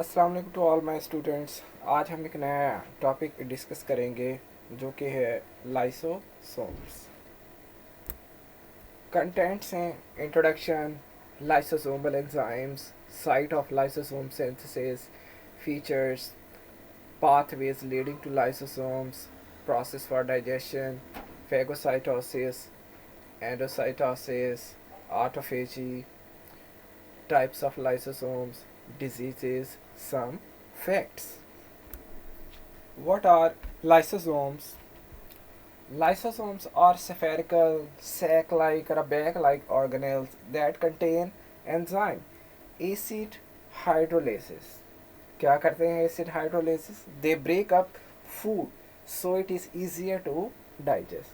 अस्सलाम वालेकुम to all my students. आज हम एक नया टॉपिक डिस्कस करेंगे जो कि है लाइसोसोम्स। कंटेंट्स हैं introduction, lysosomal enzymes, site of lysosome synthesis, features, pathways leading to lysosomes, process for digestion, phagocytosis, endocytosis, autophagy, types of lysosomes, diseases, some facts. What are lysosomes? Lysosomes are spherical, sac-like or bag-like organelles that contain enzyme acid hydrolysis. क्या करते हैं acid hydrolysis? They break up food so it is easier to digest.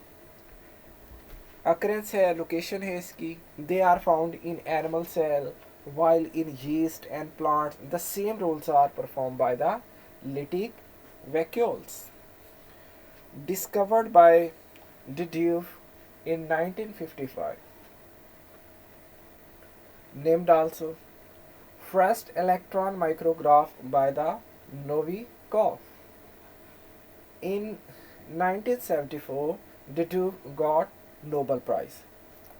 Occurrence है, location है इसकी. They are found in animal cell, while in yeast and plants the same roles are performed by the lytic vacuoles. Discovered by Didier in 1955. Named also first electron micrograph by the Novikov. In 1974 Didier got Nobel Prize.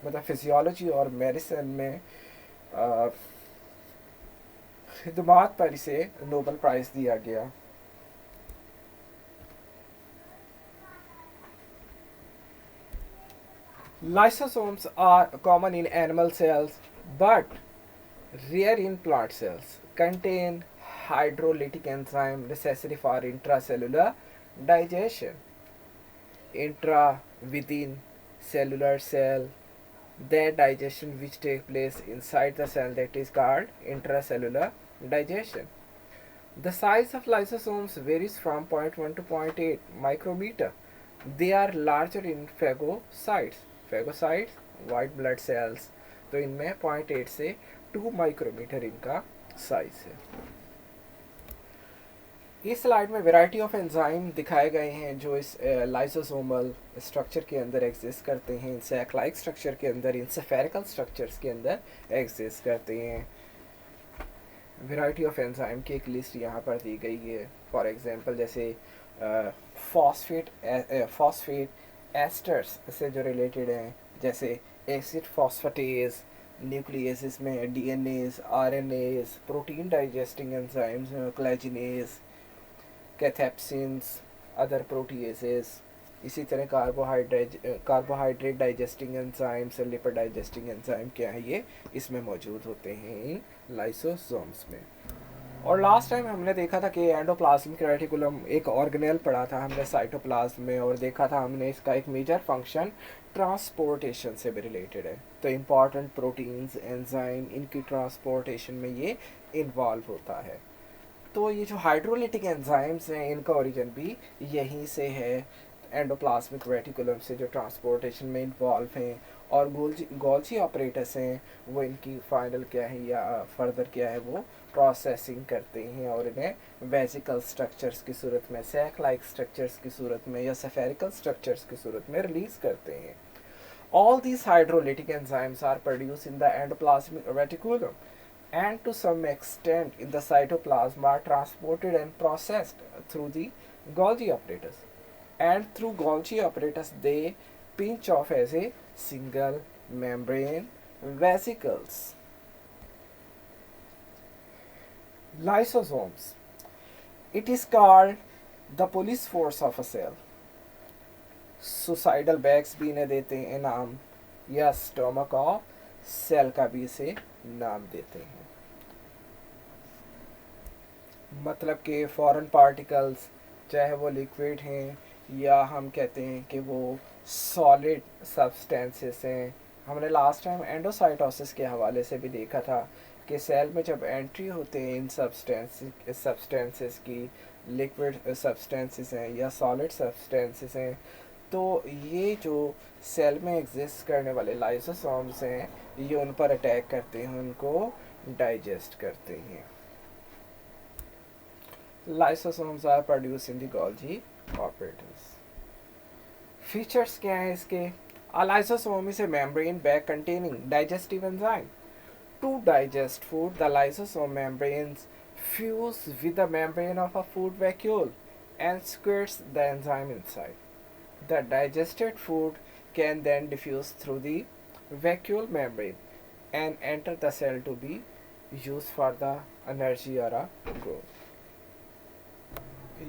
मतलब physiology और medicine में खिदमात पर इसे Nobel prize दिया गया. Lysosomes are common in animal cells but rare in plant cells. Contain hydrolytic enzyme necessary for intracellular digestion. Intra within cellular cell, that digestion which takes place inside the cell, that is called intracellular digestion. The size of lysosomes varies from 0.1 to 0.8 micrometer. They are larger in phagocytes. Phagocytes white blood cells, तो इनमें 0.8 से 2 micrometer इनका size है. इस slide में variety of enzyme दिखाए गए हैं जो इस लाइसोसोमल स्ट्रक्चर के अंदर एग्जिस्ट करते हैं, इन सैक लाइक स्ट्रक्चर के अंदर, इन स्फेरिकल स्ट्रक्चर्स के अंदर एग्जिस्ट करते हैं. वैरायटी ऑफ एंजाइम की एक लिस्ट यहाँ पर दी गई है. फॉर एग्जांपल जैसे फॉस्फेट एस्टर्स से जो रिलेटेड हैं, जैसे एसिड फॉस्फेटेज, न्यूक्लियस में DNase, RNase, protein digesting enzymes, collagenase, cathepsins, other proteases. इसी तरह carbohydrate digesting enzymes, lipid digesting enzyme क्या है, ये इसमें मौजूद होते हैं इन लाइसोसोम्स में. और लास्ट टाइम हमने देखा था कि एंडोप्लाज्मिक रेटिकुलम एक ऑर्गेनेल पढ़ा था हमने साइटोप्लाज्म में, और देखा था हमने इसका एक मेजर फंक्शन ट्रांसपोर्टेशन से भी रिलेटेड है. तो इम्पॉर्टेंट प्रोटीन्स, एंजाइम, इनकी ट्रांसपोर्टेशन में ये इन्वॉल्व होता है. तो ये जो हाइड्रोलिटिक एंजाइम्स हैं इनका ओरिजिन भी यहीं से है, एंडोप्लाज्मिक रेटिकुलम से, जो ट्रांसपोर्टेशन में इन्वॉल्व हैं. और गोल्जी ऑपरेटर्स हैं वो इनकी फाइनल क्या है या फर्दर क्या है, वो प्रोसेसिंग करते हैं और इन्हें वेजिकल स्ट्रक्चर्स की सूरत में, सैक लाइक स्ट्रक्चर्स की सूरत में या स्फेरिकल स्ट्रक्चर्स की सूरत में रिलीज करते हैं. All these hydrolytic enzymes are produced in the endoplasmic reticulum and to some extent in the cytoplasm are transported and processed through the Golgi apparatus. And through Golgi apparatus they pinch off as a single membrane vesicles. Lysosomes. It is called the police force of a cell. Suicidal bags भी इन्हें देते हैं नाम, या stomach of cell का भी इसे नाम देते हैं. मतलब कि फॉरेन पार्टिकल्स, चाहे वो लिक्विड हैं या हम कहते हैं कि वो सॉलिड सब्सटेंसेस हैं. हमने लास्ट टाइम एंडोसाइटोसिस के हवाले से भी देखा था कि सेल में जब एंट्री होते हैं इन सब्सटेंसेस की, लिक्विड सब्सटेंसेस हैं या सॉलिड सब्सटेंसेस हैं, तो ये जो सेल में एग्जिस्ट करने वाले लाइसोसोम्स हैं ये उन पर अटैक करते हैं, उनको डाइजेस्ट करते हैं. Lysosomes are produce in the Golgi apparatus. Features क्या हैं इसके? A lysosome is a membrane bag containing digestive enzyme. To digest food, the lysosome membranes fuse with the membrane of a food vacuole and squirts the enzyme inside. The digested food can then diffuse through the vacuole membrane and enter the cell to be used for the energy or a growth.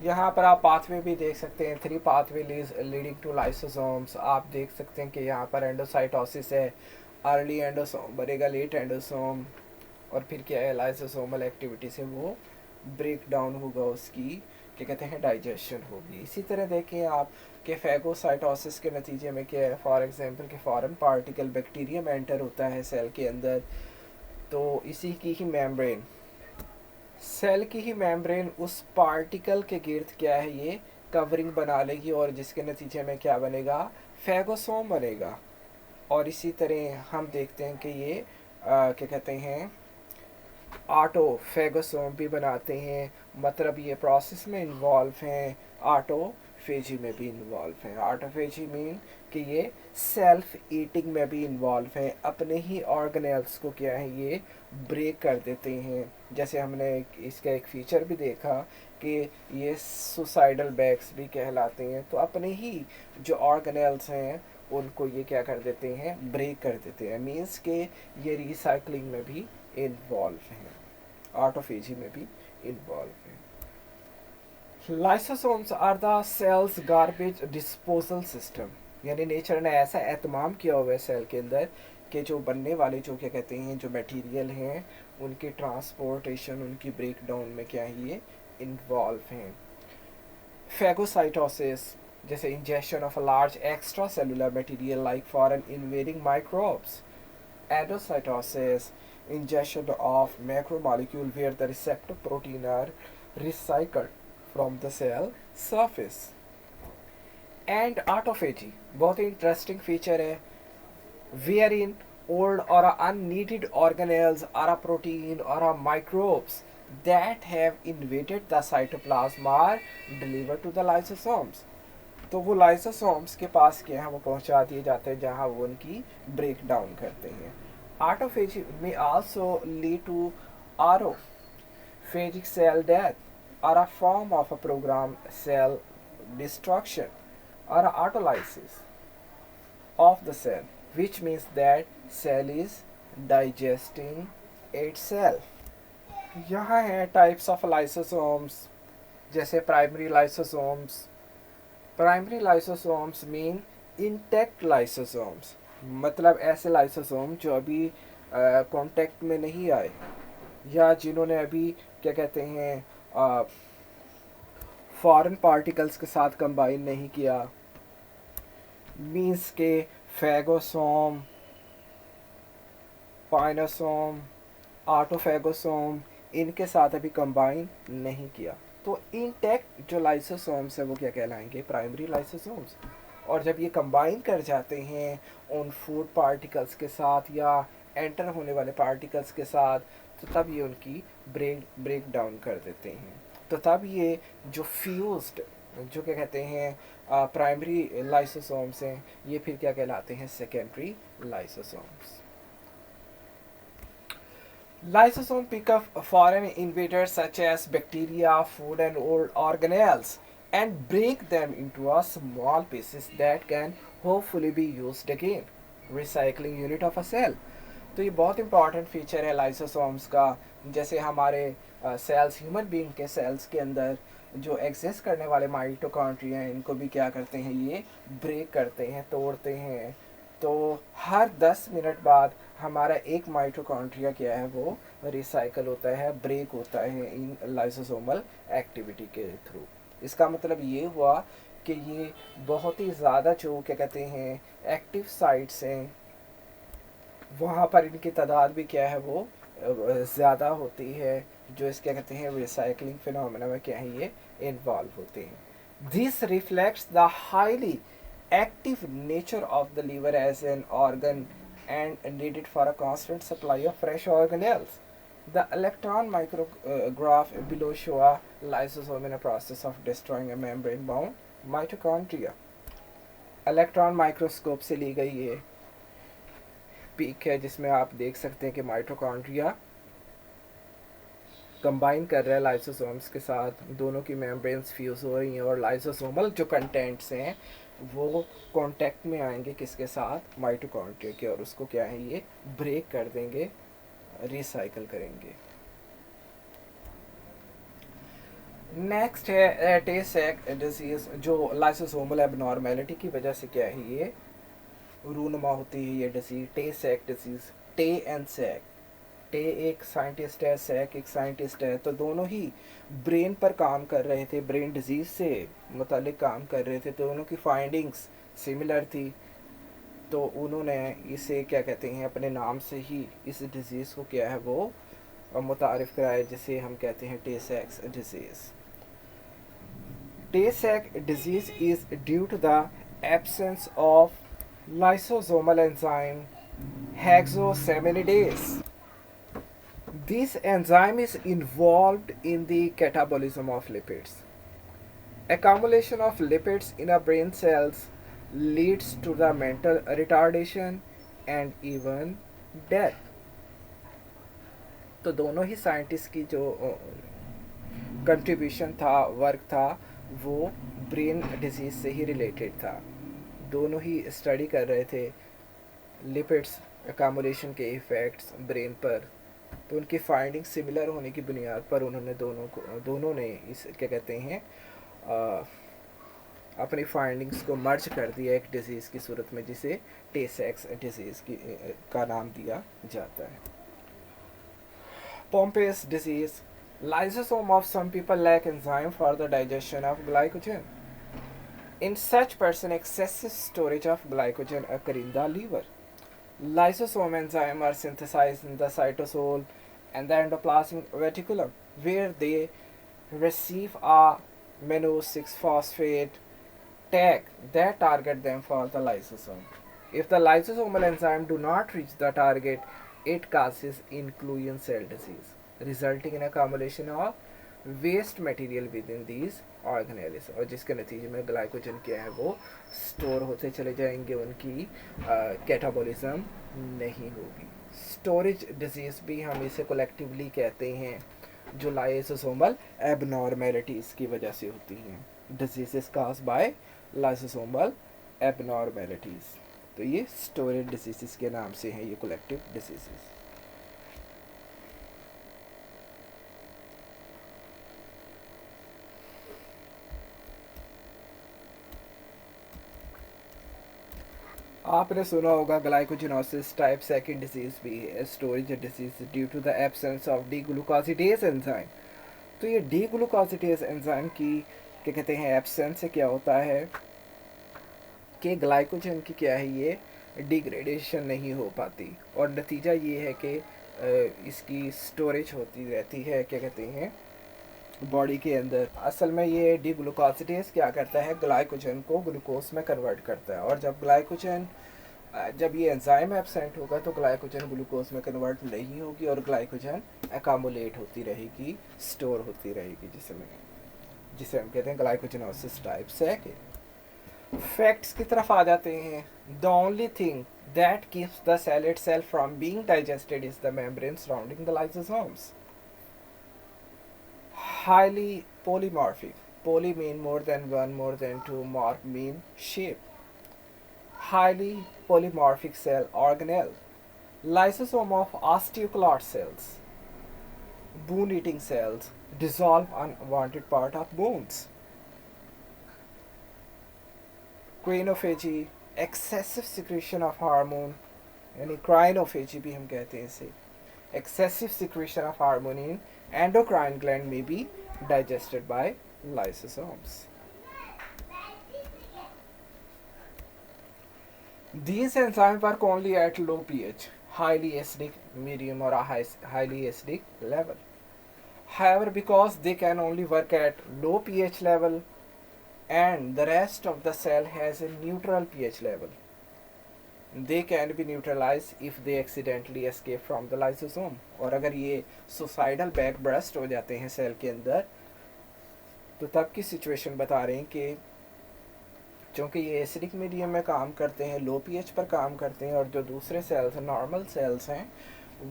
यहाँ पर आप pathway भी देख सकते हैं, 3 pathway leading to lysosomes. आप देख सकते हैं कि यहाँ पर एंडोसाइटोसिस है, अर्ली एंडोसोम बनेगा, लेट एंडोसोम, और फिर क्या है, लाइसोसोमल एक्टिविटी से वो ब्रेक डाउन होगा, उसकी क्या कहते हैं डाइजेशन होगी। इसी तरह देखें आप कि फैगोसाइटोसिस के नतीजे में क्या है, फॉर एग्जांपल कि फॉरेन पार्टिकल बैक्टीरियम एंटर होता है सेल के अंदर, तो इसी की ही मेम्ब्रेन, सेल की ही मेम्ब्रेन उस पार्टिकल के गिर्द क्या है ये कवरिंग बना लेगी, और जिसके नतीजे में क्या बनेगा, फैगोसोम बनेगा। और इसी तरह हम देखते हैं कि ये क्या कहते हैं ऑटोफेगोसोम भी बनाते हैं, मतलब ये प्रोसेस में इन्वॉल्व हैं, ऑटोफेजी में भी इन्वॉल्व हैं। ऑटोफेजी मीन कि ये सेल्फ ईटिंग में भी इन्वॉल्व हैं, अपने ही ऑर्गेनेल्स को क्या है ये ब्रेक कर देते हैं। जैसे हमने इसका एक फीचर भी देखा कि ये सुसाइडल बैग्स भी कहलाते हैं, तो अपने ही जो ऑर्गेनेल्स हैं उनको ये क्या कर देते हैं, ब्रेक कर देते हैं। मीन्स के ये रिसाइकलिंग में भी इन्वॉल्व हैं, ऑटोफेजी में भी इन्वॉल्व हैं। Lysosomes are the cell's garbage disposal system, यानी नेचर ने ऐसा एहतमाम किया हुआ है सेल के अंदर कि जो बनने वाले जो क्या कहते हैं जो मटेरियल हैं उनकी ट्रांसपोर्टेशन, उनकी ब्रेक डाउन में क्या है ये इन्वॉल्व हैं। फैगोसाइटोसिस जैसे injection of a large extra cellular material like foreign invading microbes. Endocytosis ingestion of macromolecule where the receptor protein are recycled from the cell surface. And autophagy बहुत ही interesting feature है, wherein old or unneeded organelles or a protein or a microbes that have invaded the cytoplasm are delivered to the lysosomes. तो वो lysosomes के पास क्या है वो पहुंचा दिए जाते हैं जहां वो उनकी ब्रेक डाउन करते हैं। Autophagy may also lead to autophagic cell death or a form of a programmed cell destruction or autolysis of the cell, which means that cell is digesting itself. यहाँ है types of lysosomes, जैसे primary lysosomes. Primary lysosomes mean intact lysosomes, मतलब ऐसे lysosome जो अभी contact में नहीं आए या जिन्होंने अभी क्या कहते हैं फॉरेन पार्टिकल्स के साथ कंबाइन नहीं किया। मीन्स के फैगोसोम, पाइनोसोम, ऑटोफैगोसोम इनके साथ अभी कंबाइन नहीं किया, तो इंटैक्ट जो लाइसोसोम्स है वो क्या कहलाएंगे, प्राइमरी लाइसोसोम्स। और जब ये कंबाइन कर जाते हैं उन फूड पार्टिकल्स के साथ या एंटर होने वाले पार्टिकल्स के साथ, तो तब ये उनकी ब्रेक डाउन कर देते हैं। तो तब ये जो फ्यूज्ड जो क्या कहते हैं प्राइमरी लाइसोसोम्स हैं ये फिर क्या कहलाते हैं, secondary lysosomes. Lysosome pick up foreign invaders such as bacteria, food and old organelles and break them into a small pieces that can hopefully be used again. Recycling unit of a cell. तो ये बहुत important feature है lysosomes का। जैसे हमारे sales, human being के sales के अंदर जो एग्जिस्ट करने वाले माइटोकॉन्ड्रिया हैं इनको भी क्या करते हैं, ये ब्रेक करते हैं, तोड़ते हैं। तो हर 10 मिनट बाद हमारा एक माइटोकॉन्ड्रिया क्या है वो रिसाइकल होता है, ब्रेक होता है इन लाइसोसोमल एक्टिविटी के थ्रू। इसका मतलब ये हुआ कि ये बहुत ही ज़्यादा जो क्या कहते हैं एक्टिव साइट्स हैं वहाँ पर इनकी तादाद भी क्या है वो ज़्यादा होती है, जो इस क्या कहते हैं रिसाइकलिंग फिनोमेना में क्या है ये इन्वॉल्व होते हैं। This reflects the highly active nature of the liver as an organ and needed for a constant supply of fresh organelles. The electron micrograph below show a lysosome in a process of destroying a membrane-bound mitochondria. Electron microscope से ली गई ये pick है जिसमें आप देख सकते हैं कि माइटोकॉन्ड्रिया कंबाइन कर रहा है लाइसोसोम्स के साथ, दोनों की मेम्ब्रेन्स फ्यूज़ हो रही हैं और लाइसोसोमल जो कंटेंट्स हैं वो कांटेक्ट में आएंगे किसके साथ, माइटोकॉन्ड्रिया के, और उसको क्या है ये ब्रेक कर देंगे, रिसाइकल करेंगे। नेक्स्ट है टे सैक डिजीज, जो लाइसोसोमल एबनॉर्मेलिटी की वजह से क्या है ये रूनुमा होती है ये डिजीज, टे सैक डिजीज। टे एंड सैक, टे एक साइंटिस्ट है, सैक एक साइंटिस्ट है, तो दोनों ही ब्रेन पर काम कर रहे थे, ब्रेन डिजीज से मुतालिक काम कर रहे थे, तो दोनों की फाइंडिंग्स सिमिलर थी, तो उन्होंने इसे क्या कहते हैं अपने नाम से ही इस डिजीज़ को क्या है वो मुतारिफ कराया, जिसे हम कहते हैं टे सैक्स disease. Tay Sachs disease is due to the absence of lysosomal enzyme hexosaminidase. This enzyme is involved in the catabolism of lipids. Accumulation of lipids in a brain cells leads to the mental retardation and even death. तो दोनों ही scientist की जो contribution था, work था, वो brain disease से ही related था। दोनों ही स्टडी कर रहे थे लिपिड्स अकामुलेशन के इफ़ेक्ट्स ब्रेन पर, तो उनकी फाइंडिंग सिमिलर होने की बुनियाद पर उन्होंने दोनों ने इस क्या कहते हैं अपनी फाइंडिंग्स को मर्ज कर दिया एक डिज़ीज़ की सूरत में, जिसे टे सैक्स डिजीज़ का नाम दिया जाता है। Pompe's disease, lysosome of some people lack enzyme for the digestion of glycogen. In such person, excessive storage of glycogen occur in the liver. Lysosome enzymes are synthesized in the cytosol and the endoplasmic reticulum, where they receive a mannose-6-phosphate tag that target them for the lysosome. If the lysosomal enzyme do not reach the target, it causes inclusion cell disease, resulting in accumulation of waste material within these organelles, और जिसके नतीजे में glycogen क्या है वो store होते चले जाएंगे, उनकी कैटाबॉलिज्म नहीं होगी। स्टोरेज डिजीज़ भी हम इसे कलेक्टिवली कहते हैं, जो लाइसोसोमल एबनॉर्मेलिटीज़ की वजह से होती हैं। Disease cause by lysosomal abnormalities, तो ये स्टोरेज डिजीज़ के नाम से हैं ये कलेक्टिव डिजीज़। आपने सुना होगा ग्लाइकोजिनोसिस टाइप सेकंड डिजीज़ भी है, storage disease due to the absence of D glucosidase enzyme. तो ये डी ग्लूकोसिडेज एंजाइम की क्या कहते हैं एब्सेंस से क्या होता है कि ग्लाइकोजन की क्या है ये डिग्रेडेशन नहीं हो पाती, और नतीजा ये है कि इसकी स्टोरेज होती रहती है क्या कहते हैं बॉडी के अंदर। असल में ये डी ग्लूकोसिडेज क्या करता है, ग्लाइकोजन को ग्लूकोज में कन्वर्ट करता है, और जब ये एंजाइम एब्सेंट होगा तो ग्लाइकोजन ग्लूकोज में कन्वर्ट नहीं होगी और ग्लाइकोजन अकामुलेट होती रहेगी, स्टोर होती रहेगी, जिसे हम कहते हैं ग्लाइकोजिनोसिस टाइप सेकंड। फैक्ट्स की तरफ आ जाते हैं। The only thing that keeps the cell itself from being digested is the membrane surrounding the lysosomes. Highly polymorphic. Poly mean more than one, more than two, morph mean shape. Highly polymorphic cell organelle. Lysosome of osteoclast cells. Bone eating cells dissolve unwanted part of bones. Cranophagy, excessive secretion of hormone, यानी crinophagy भी हम कहते हैं इसे, excessive secretion of hormone in endocrine gland may be digested by lysosomes. These enzymes work only at low pH, highly acidic, medium or a highly acidic level. However, because they can only work at low pH level and the rest of the cell has a neutral pH level, they can be neutralized if they accidentally escape from the lysosome. और अगर ये suicidal back burst हो जाते हैं cell के अंदर, तो तब की सिचुएशन बता रहे हैं कि चूँकि ये एसिडिक मीडियम में काम करते हैं, लो पीएच पर काम करते हैं, और जो दूसरे सेल्स हैं नॉर्मल सेल्स हैं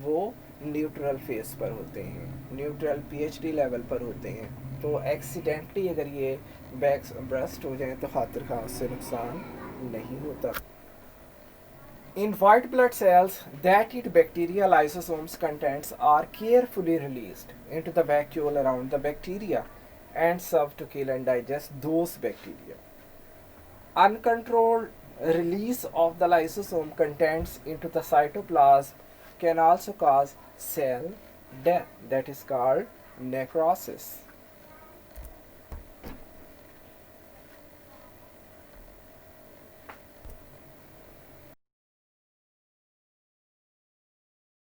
वो न्यूट्रल फेस पर होते हैं, न्यूट्रल पीएचडी लेवल पर होते हैं। तो एक्सीडेंटली अगर ये बैग्स ब्रस्ट हो जाएं तो खातिर खा उससे नुकसान नहीं होता। In white blood cells that eat bacteria, lysosomes contents are carefully released into the vacuole around the bacteria and serve to kill and digest those bacteria. Uncontrolled release of the lysosome contents into the cytoplasm can also cause cell death, that is called necrosis.